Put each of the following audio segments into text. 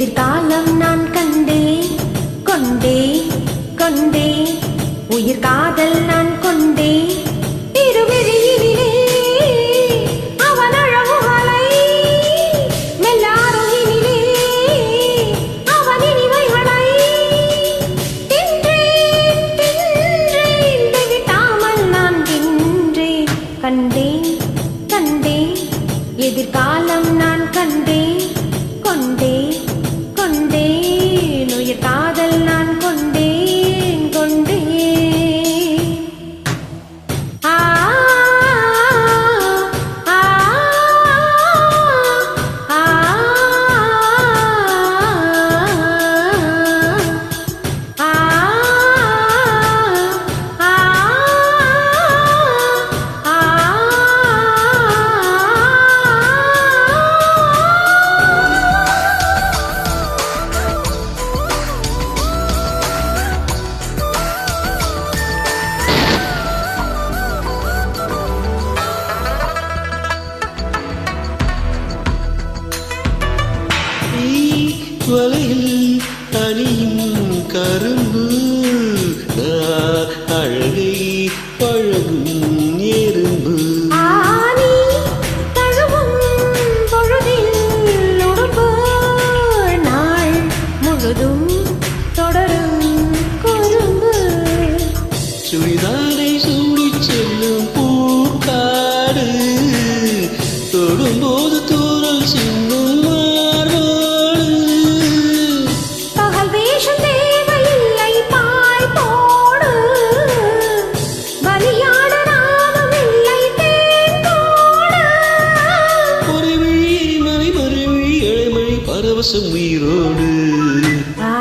எதிர்காலம் நான் கண்டே கொண்டே கொண்டே உயிர் காதல் நான் கொண்டே இருவிழியினிலே அவன் அழகுகளை மெல்லாருகினிலே அவன் இனிமைகளை தின்றேன் தின்றேன் திவிட்டாமல் நான் தின்றேன் கண்டேன் கண்டேன் எதிர்காலம் நான் கண்டேன் கொண்டே கொண்டே உயிர் காதல் நான் கொண்டேன் கொண்டே ஆ ஆ ஆ ஆ வலையில் அணியும் கரும்பு அழகை பழகும் எறும்பு ஆனி தழுவும் பொழுதில் உடுப்பு நாள் முழுதும் தொடரும் குறும்பு சுடிதாரை சூடி செல்லும் பூக்காடு தொடும்போது தூரல் சின்னும் பகல் வேஷம் தேவையில்லை பாய் போடு பலியாட நானும் இல்லை தேன் போடு மறைவிழி மறை மறைவிழி இளைமழி பரவசம் உயிரோடு ஆ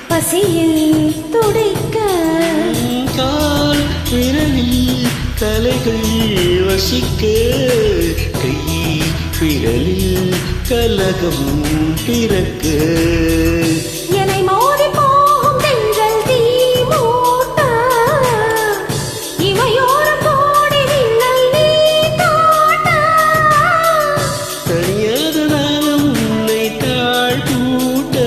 பசியில் துடைக்க கால் விரலில் கலைகள் வசிக்க கை விரலில் கலகம் பிறக்க என்னை மோதி போகும் தென்றல் தீ மூட்ட இமையோர கோடி மின்னல் நீ காட்ட தனியாத நாளும் உன்னை தாழ் கூட்ட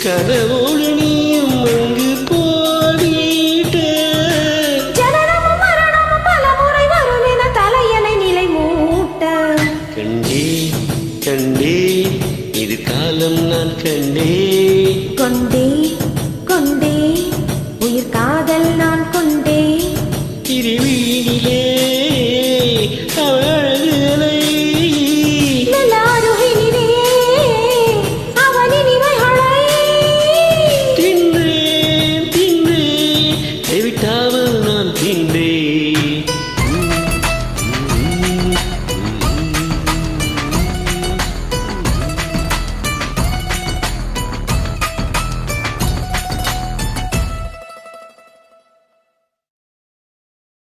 கனவோடு நீயும் அங்கு போடிட்ட ஜனனமும் மரணமும் பல முறை வரும் என தலையணை நிலை மூட்ட கண்டே கண்டே இது காலம் நான் கண்டே கொண்டே கொண்டே உயிர் காதல் நான் கொண்டே திருவிழியிலே